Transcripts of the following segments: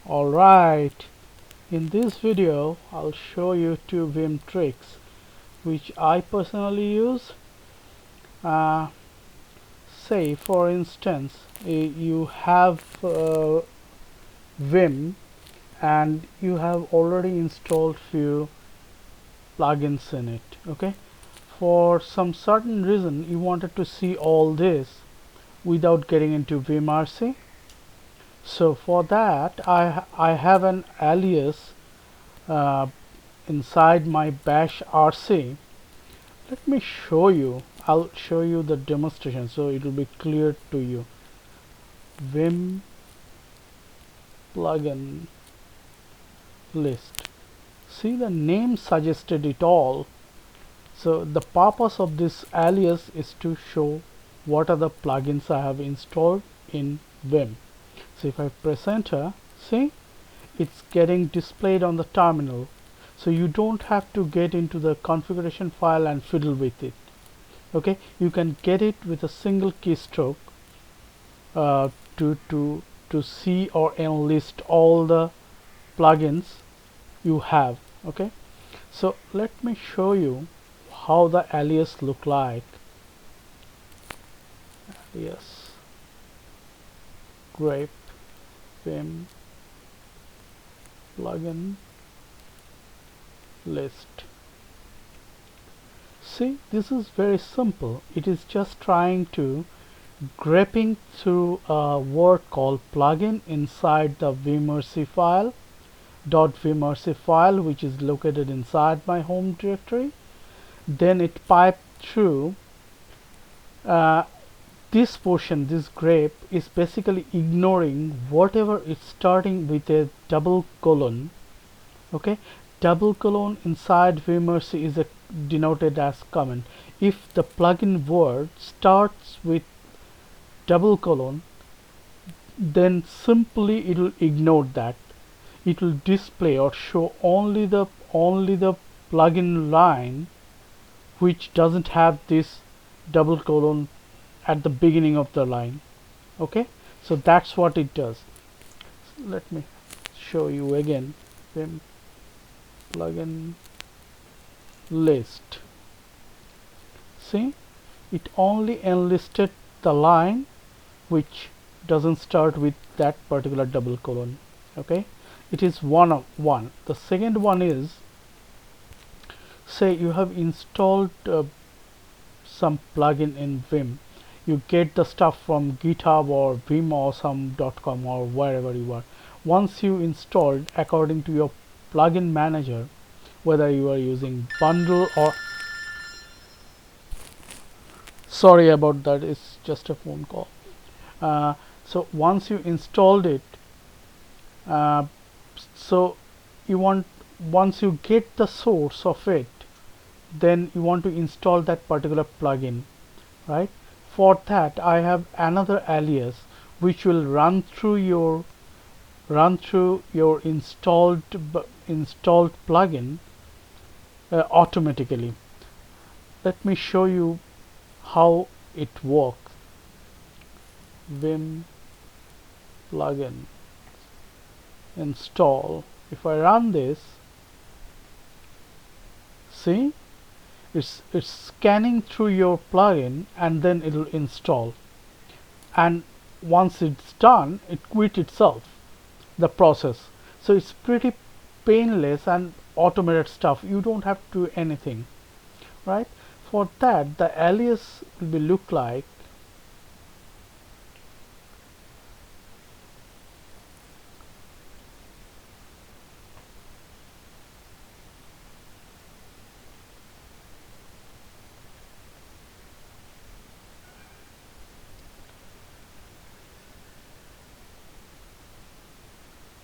Alright, in this video I'll show you two Vim tricks which I personally use. Uh, Say for instance you have Vim and you have already installed few plugins in it. Okay, for some certain reason you wanted to see all this without getting into vimrc. So for that I have an alias uh, inside my bash rc. Let me show you. I'll show you the demonstration so it will be clear to you. Vim plugin list. See, the name suggested it all. So the purpose of this alias is to show what are the plugins I have installed in Vim. So if I press enter, see, it's getting displayed on the terminal. So you don't have to get into the configuration file and fiddle with it. Okay, you can get it with a single keystroke uh, to see or enlist all the plugins you have. Okay, so let me show you how the alias look like. Yes, grape vim plugin list. See, this is very simple. It is just trying to greping through a word called plugin inside the vimrc file .vimrc file, which is located inside my home directory. Then it piped through uh, this portion. This grep is basically ignoring whatever is starting with a double colon. Okay, double colon inside vimrc is denoted as comment. If the plugin word starts with double colon, then simply it will ignore that. It will display or show only the plugin line which doesn't have this double colon at the beginning of the line. Okay, so that's what it does. Let me show you again. Vim plugin list. See, it only enlisted the line which doesn't start with that particular double colon. Okay, it is one of one. The second one is, say you have installed some plugin in Vim. You get the stuff from GitHub or vimawesome.com or wherever you are. Once you installed according to your plugin manager, whether you are using bundle or, sorry about that, it's just a phone call. So once you installed it, so you want, once you get the source of it, then you want to install that particular plugin, right? For that I have another alias which will run through your installed plugin automatically. Let me show you how it works. Vim plugin install. If I run this, see, it's scanning through your plugin and then it will install, and once it's done it quit itself the process. So it's pretty painless and automated stuff. You don't have to do anything, right? For that the alias will be look like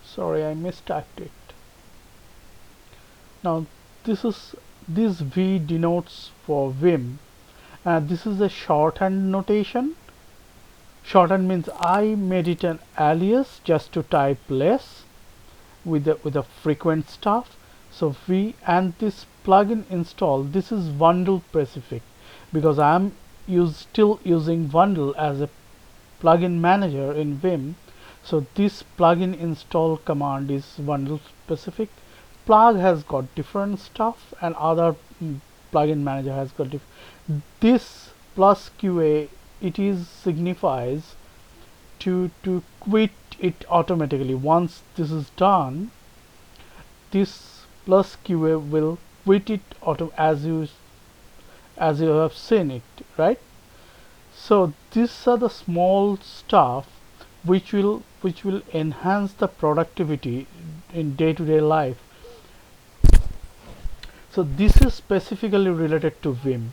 sorry, I mistyped it. Now this V denotes for Vim. This is a shorthand notation. Shorthand means I made it an alias just to type less with the frequent stuff. So V, and this plugin install, this is bundle specific because I'm still using bundle as a plugin manager in Vim. So this plugin install command is bundle specific. Plug has got different stuff, and other plugin manager has got this plus QA, it is signifies to quit it automatically. Once this is done, this plus QA will quit it as you have seen it, right? So these are the small stuff which will enhance the productivity in day-to-day life. So this is specifically related to Vim.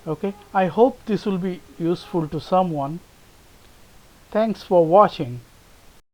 Okay, I hope this will be useful to someone. Thanks for watching.